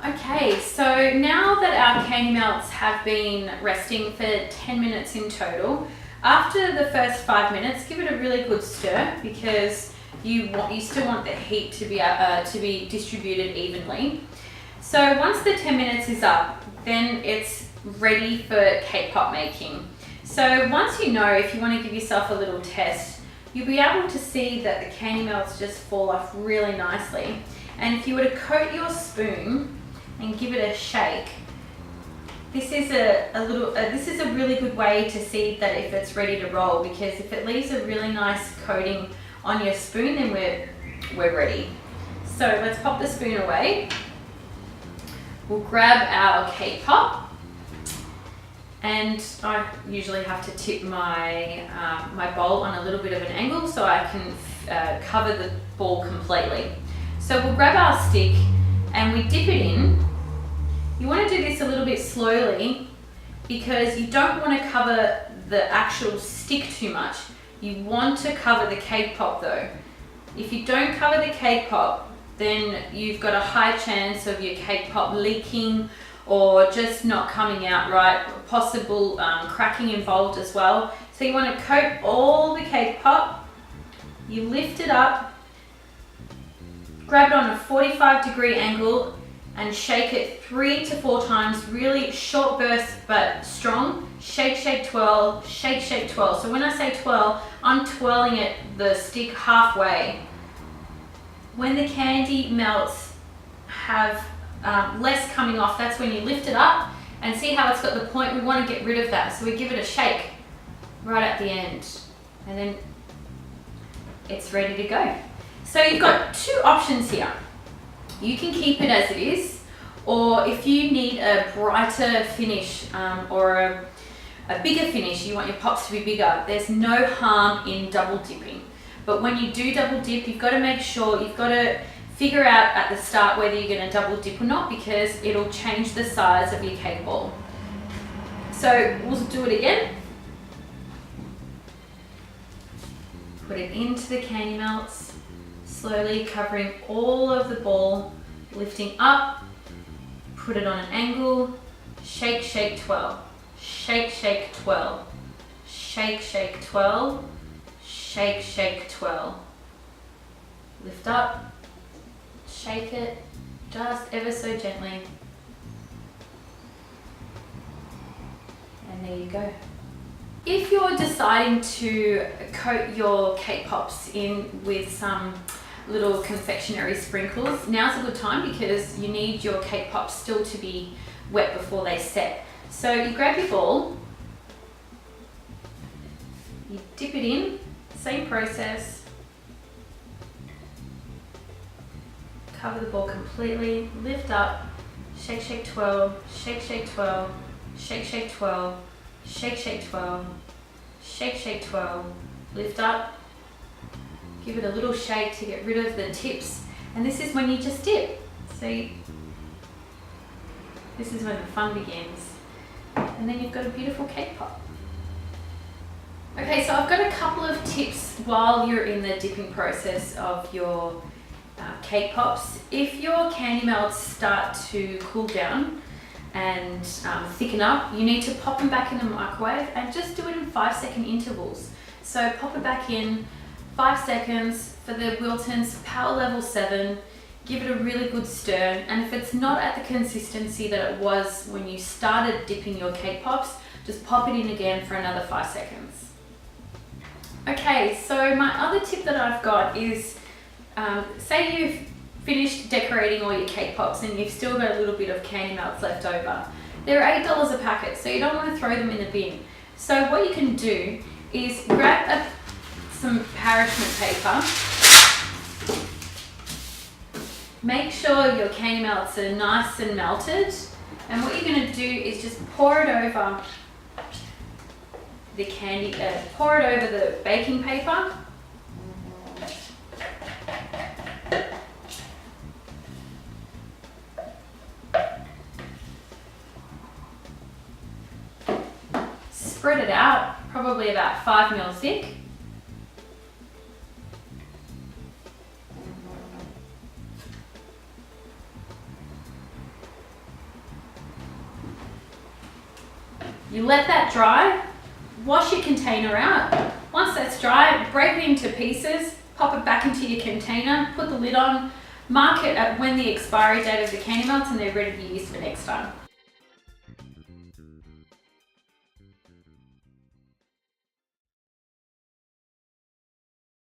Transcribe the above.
Okay, so now that our candy melts have been resting for 10 minutes in total, after the first 5 minutes, give it a really good stir because you still want the heat to be distributed evenly. So once the 10 minutes is up, then it's ready for cake pop making. So once you know, if you want to give yourself a little test, you'll be able to see that the candy melts just fall off really nicely. And if you were to coat your spoon and give it a shake, this is a really good way to see that if it's ready to roll, because if it leaves a really nice coating on your spoon, then we're ready. So let's pop the spoon away. We'll grab our cake pop, and I usually have to tip my my bowl on a little bit of an angle so I can cover the ball completely. So we'll grab our stick and we dip it in. You want to do this a little bit slowly because you don't want to cover the actual stick too much. You want to cover the cake pop though. If you don't cover the cake pop, then you've got a high chance of your cake pop leaking or just not coming out right, possible cracking involved as well. So you want to coat all the cake pop, you lift it up, grab it on a 45-degree angle and shake it 3 to 4 times, really short bursts but strong. Shake, shake, twirl, shake, shake, twirl. So when I say twirl, I'm twirling the stick halfway. When the candy melts have less coming off, that's when you lift it up and see how it's got the point. We want to get rid of that, so we give it a shake right at the end and then it's ready to go. So you've got 2 options here. You can keep it as it is, or if you need a brighter finish or a bigger finish, you want your pops to be bigger, there's no harm in double dipping. But when you do double dip, you've got to make sure, you've got to figure out at the start whether you're going to double dip or not, because it'll change the size of your cake ball. So we'll do it again. Put it into the candy melts, slowly covering all of the ball, lifting up, put it on an angle, shake, shake, twirl, shake, shake, twirl, shake, shake, twirl, shake, shake, twirl. Lift up, shake it, just ever so gently. And there you go. If you're deciding to coat your cake pops in with some little confectionery sprinkles, now's a good time because you need your cake pops still to be wet before they set. So you grab your ball, you dip it in, same process, cover the ball completely, lift up, shake, shake, twirl, shake, shake, twirl, shake, shake, twirl, shake, shake, twirl, shake, shake, twirl, lift up, give it a little shake to get rid of the tips, and this is when you just dip. See, this is when the fun begins, and then you've got a beautiful cake pop. Okay, so I've got a couple of tips while you're in the dipping process of your cake pops. If your candy melts start to cool down and thicken up, you need to pop them back in the microwave and just do it in 5-second intervals. So pop it back in 5 seconds for the Wilton's power level 7, give it a really good stir, and if it's not at the consistency that it was when you started dipping your cake pops, just pop it in again for another 5 seconds. Okay, so my other tip that I've got is, say you've finished decorating all your cake pops and you've still got a little bit of candy melts left over. They're $8 a packet, so you don't want to throw them in the bin. So what you can do is grab some parchment paper, make sure your candy melts are nice and melted, and what you're going to do is just pour it over the candy, pour it over the baking paper. Spread it out, probably about 5 mil thick. You let that dry, wash your container out. Once that's dry, break it into pieces, pop it back into your container, put the lid on, mark it at when the expiry date of the candy melts and they're ready to be used for next time.